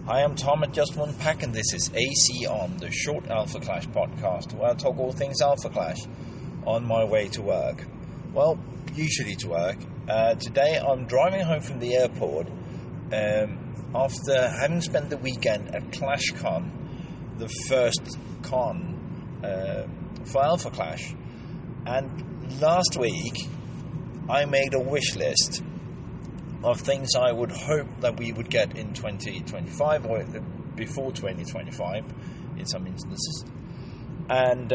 I am Tom at Just One Pack, and this is AC On, the short Alpha Clash podcast, where I talk all things Alpha Clash on my way to work. Well, usually to work. Today I'm driving home from the airport after having spent the weekend at ClashCon, the first con for Alpha Clash. And last week I made a wish list of things I would hope that we would get in 2025 or before 2025 in some instances. And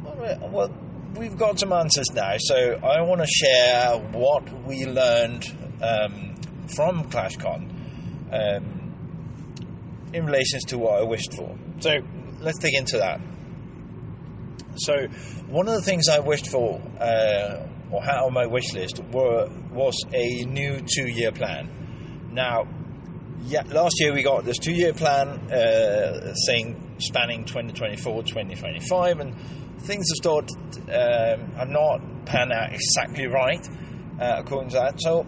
well, we've got some answers now, so I want to share what we learned from ClashCon in relation to what I wished for. So let's dig into that. So one of the things I wished for or had on my wish list was a new 2-year plan. Now, last year we got this 2-year plan spanning 2024-2025, and things have started are not panned out exactly right according to that. So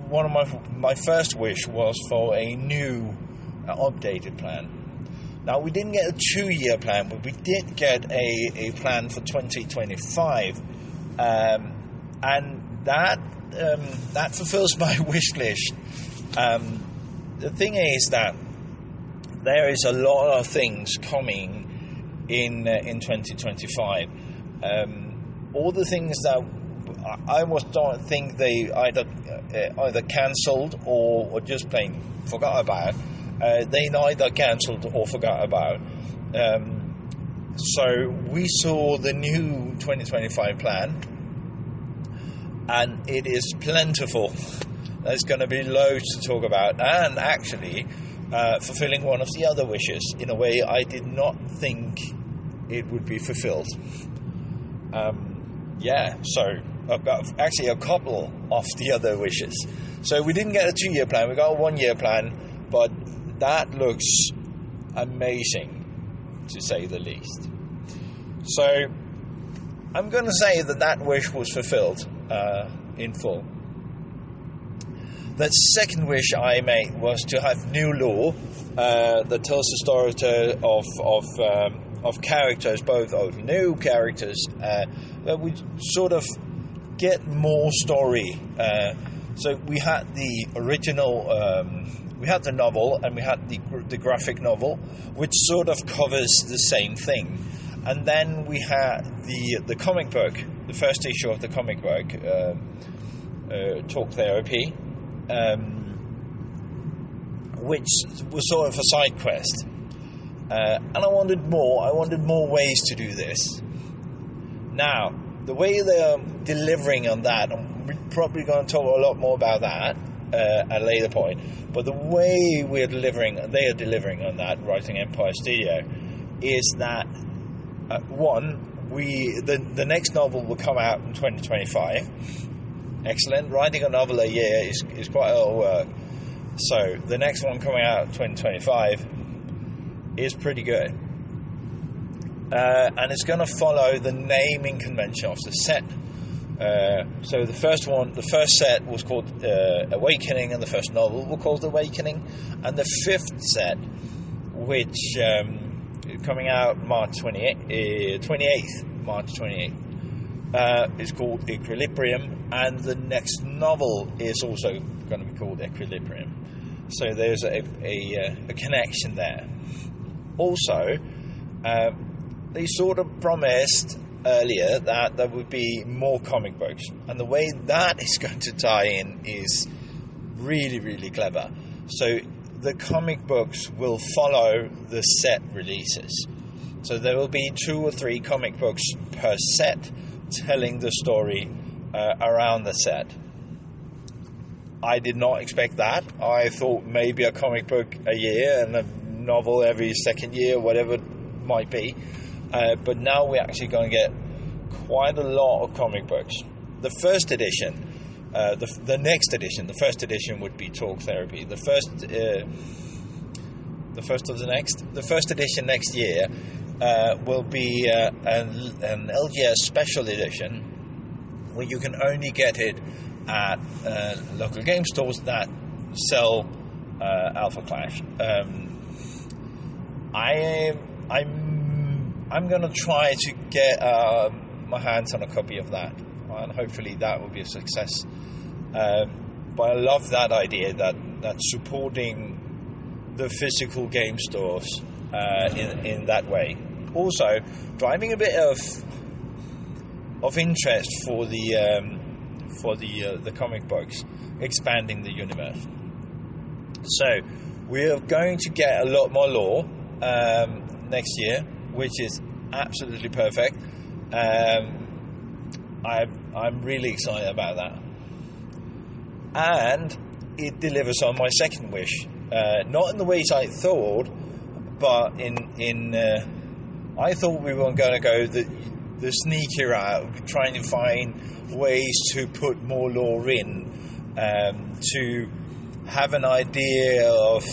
one of my first wish was for a new updated plan. Now, we didn't get a 2-year plan, but we did get a plan for 2025. And that fulfills my wish list. The thing is that there is a lot of things coming in 2025 all the things that I don't think they either cancelled or just plain forgot about. They neither cancelled or forgot about. So we saw the new 2025 plan, and it is plentiful. There's going to be loads to talk about, and actually fulfilling one of the other wishes in a way I did not think it would be fulfilled. So I've got actually a couple of the other wishes. So we didn't get a 2-year plan, we got a 1-year plan, but that looks amazing, to say the least. So I'm going to say that wish was fulfilled in full. The second wish I made was to have new lore that tells the story of characters, both of new characters, that we sort of get more story. So we had the original, we had the novel, and we had the graphic novel, which sort of covers the same thing. And then we had the comic book, the first issue of the comic book, Talk Therapy, which was sort of a side quest. And I wanted more ways to do this. Now, the way they're delivering on that, and we're probably going to talk a lot more about that at a later point, but the way they are delivering on that, Writing Empire Studio, is that the next novel will come out in 2025. Excellent. Writing a novel a year is quite a lot of work. So the next one coming out in 2025 is pretty good. And it's going to follow the naming convention of the set. So the first set was called Awakening, and the first novel was called Awakening. And the fifth set, which coming out March 28th, is called Equilibrium, and the next novel is also going to be called Equilibrium. So there's a connection there. Also, they sort of promised earlier that there would be more comic books, and the way that is going to tie in is really, really clever. So the comic books will follow the set releases. So there will be 2 or 3 comic books per set telling the story around the set. I did not expect that. I thought maybe a comic book a year and a novel every second year, whatever it might be. But now we're actually going to get quite a lot of comic books. The first edition, the first edition would be Talk Therapy. The first edition next year will be an LGS special edition, where you can only get it at local game stores that sell Alpha Clash. I'm gonna try to get my hands on a copy of that, and hopefully that will be a success. But I love that idea that supporting the physical game stores in that way. Also, driving a bit of interest for the comic books, expanding the universe. So we're going to get a lot more lore next year, which is absolutely perfect. I'm really excited about that, and it delivers on my second wish. Not in the ways I thought, but in I thought we were going to go the sneaky route, trying to find ways to put more lore in, to have an idea of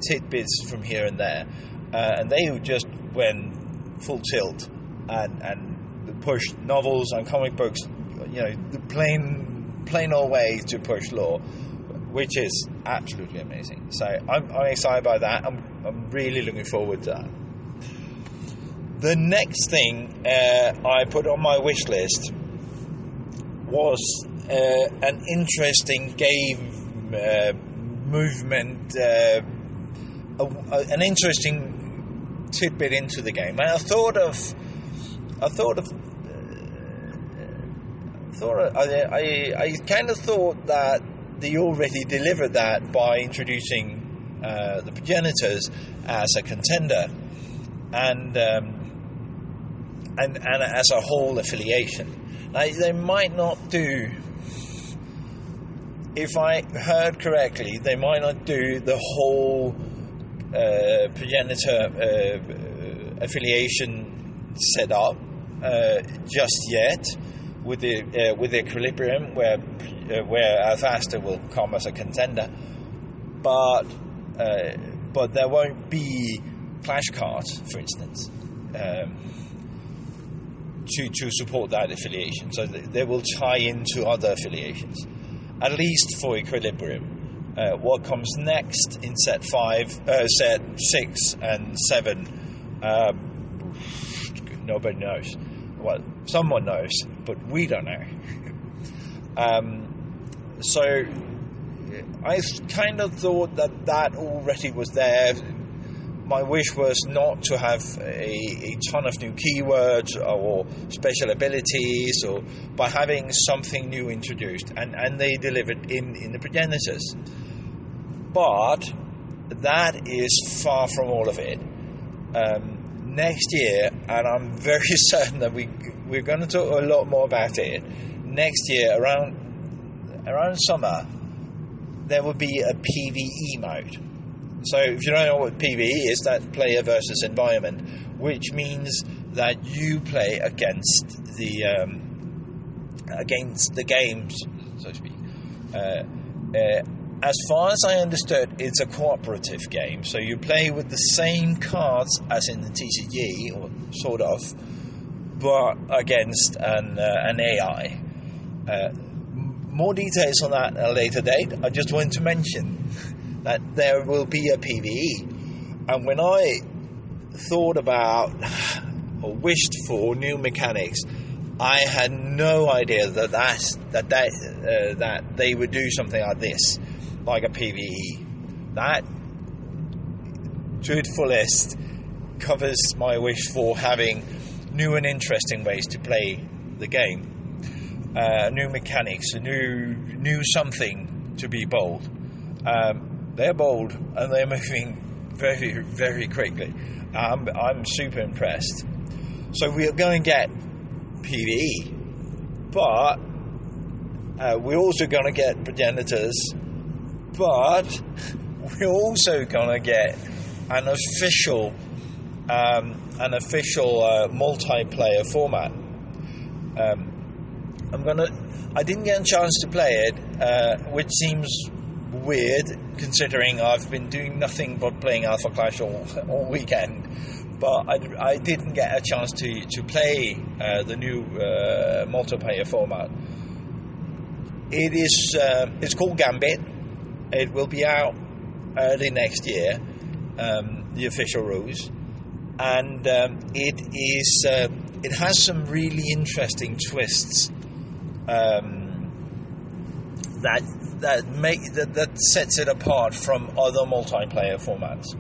tidbits from here and there, and they just went full tilt and pushed novels and comic books, the plain old way to push lore, which is absolutely amazing. So I'm excited by that. I'm really looking forward to that. The next thing I put on my wish list was an interesting game movement, an interesting tidbit into the game. And I kind of thought that they already delivered that by introducing the progenitors as a contender and as a whole affiliation. Now, they might not do, if I heard correctly, they might not do the whole progenitor affiliation setup just yet with the equilibrium where Alphasta will come as a contender, but there won't be Clash cards, for instance, to support that affiliation. So they will tie into other affiliations, at least for equilibrium. What comes next in set 6 and 7, nobody knows. Well, someone knows, but we don't know. So I kind of thought that already was there. My wish was not to have a ton of new keywords or special abilities, or by having something new introduced, and they delivered in the progenitors. But that is far from all of it. Next year, and I'm very certain that we're going to talk a lot more about it next year, around summer, there will be a PvE mode. So if you don't know what PvE is, that's player versus environment, which means that you play against the games, so to speak. As far as I understood, it's a cooperative game, so you play with the same cards as in the TCG, or sort of, but against an AI. More details on that at a later date. I just wanted to mention that there will be a PvE. And when I thought about or wished for new mechanics, I had no idea that they would do something like this, like a PvE. That, to its fullest, covers my wish for having new and interesting ways to play the game. New mechanics, a new something to be bold. They're bold and they're moving very, very quickly. I'm super impressed. So we are going to get PvE, but we're also going to get progenitors, but we're also going to get an official multiplayer format. I didn't get a chance to play it, which seems weird considering I've been doing nothing but playing Alpha Clash all weekend. But I didn't get a chance to play the new multiplayer format. It's called Gambit, It will be out early next year, the official rules, and it has some really interesting twists that sets it apart from other multiplayer formats.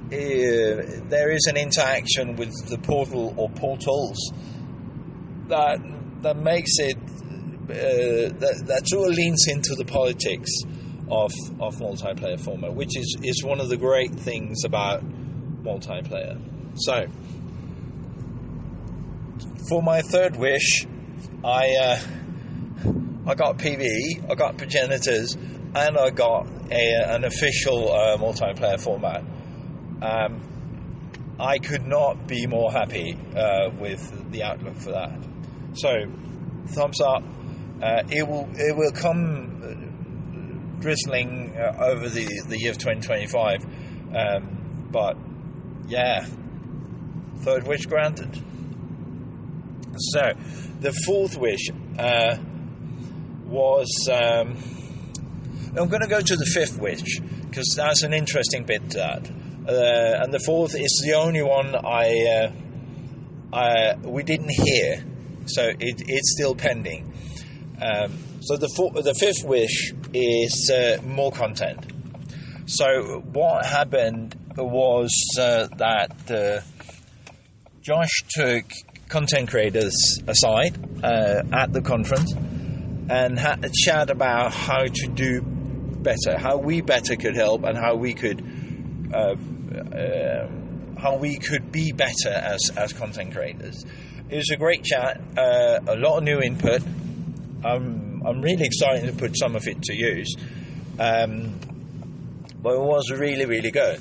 There is an interaction with the portal or portals that makes it that sort of leans into the politics of multiplayer format, which is one of the great things about multiplayer. So, for my third wish, I got PvE, I got progenitors, and I got an official multiplayer format. I could not be more happy with the outlook for that. So, thumbs up. It will come drizzling over the year of 2025, but yeah, third wish granted. So, the fourth wish was I'm going to go to the fifth wish because that's an interesting bit to that. And the fourth is the only one we didn't hear, so it's still pending. So the fifth wish is more content. So what happened was that Josh took content creators aside at the conference and had a chat about how to do better, how we better could help, and how we could be better as content creators. It was a great chat, a lot of new input. I'm really excited to put some of it to use, but it was really, really good.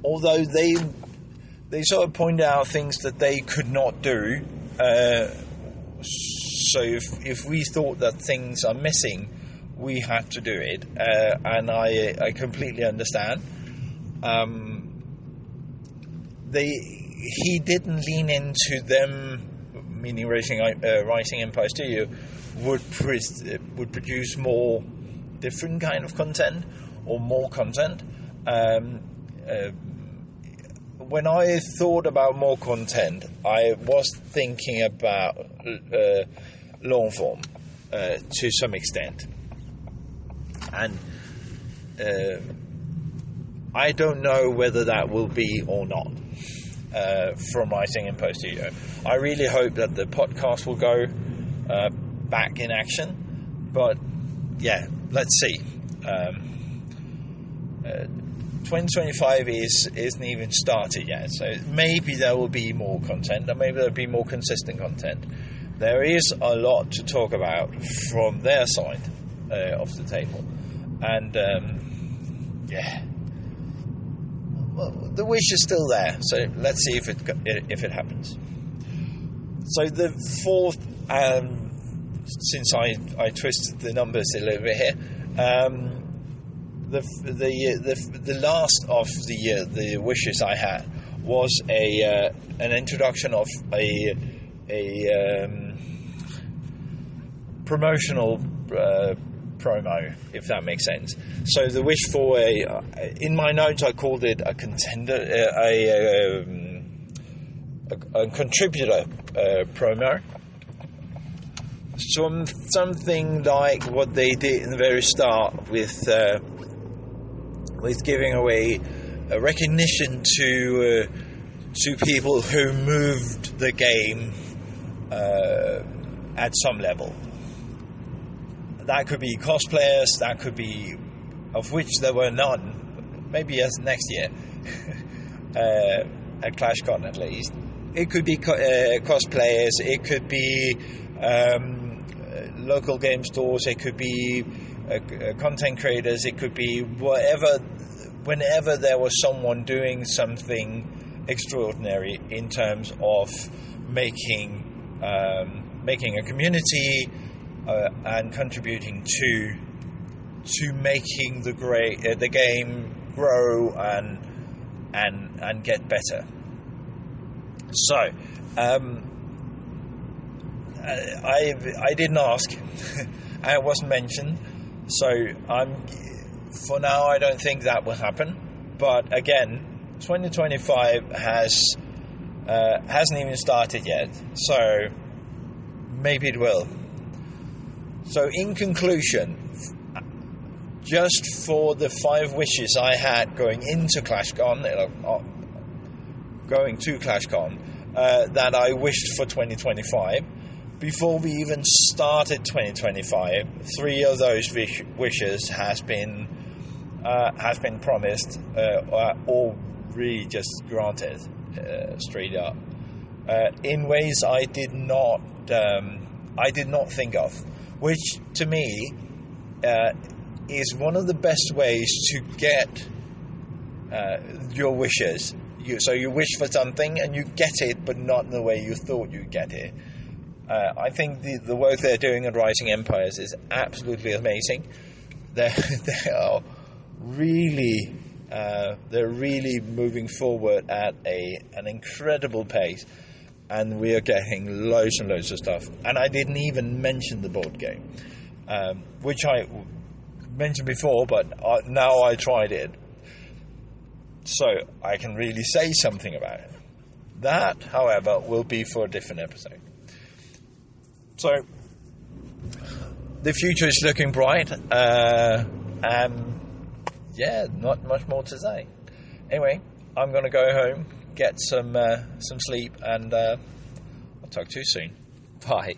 Although they sort of pointed out things that they could not do, so if we thought that things are missing, we had to do it, and I completely understand. He didn't lean into them, meaning writing Empire Studio would produce more different kind of content or more content. When I thought about more content, I was thinking about long form to some extent, and I don't know whether that will be or not from writing in Post Studio. I really hope that the podcast will go back in action, but yeah, let's see. 2025 isn't even started yet, so maybe there will be more content, and maybe there'll be more consistent content. There is a lot to talk about from their side of the table, and yeah, well, the wish is still there. So let's see if it happens. So the fourth, since I twisted the numbers a little bit here. The last of the wishes I had was an introduction of a promotional promo, if that makes sense. So the wish for in my notes I called it a contender, a contributor promo. Something like what they did in the very start with giving away a recognition to people who moved the game at some level. That could be cosplayers, that could be, of which there were none, maybe as next year, at ClashCon at least. It could be cosplayers, it could be local game stores, it could be content creators, it could be whatever. Whenever there was someone doing something extraordinary in terms of making a community and contributing to making the game grow and get better. So I didn't ask, and it wasn't mentioned. So for now, I don't think that will happen. But again, 2025 hasn't even started yet, so maybe it will. So in conclusion, just for the 5 wishes I had going to ClashCon, that I wished for 2025, before we even started 2025, 3 of those wishes has been promised, or really just granted straight up, in ways I did not think of, which to me is one of the best ways to get your wishes. So you wish for something and you get it, but not in the way you thought you'd get it. I think the work they're doing at Rising Empires is absolutely amazing. They are really moving forward at an incredible pace, and we are getting loads and loads of stuff. And I didn't even mention the board game, which I mentioned before, but now I tried it, so I can really say something about it. That, however, will be for a different episode. So the future is looking bright, and yeah, not much more to say. Anyway, I'm going to go home, get some sleep, and I'll talk to you soon. Bye.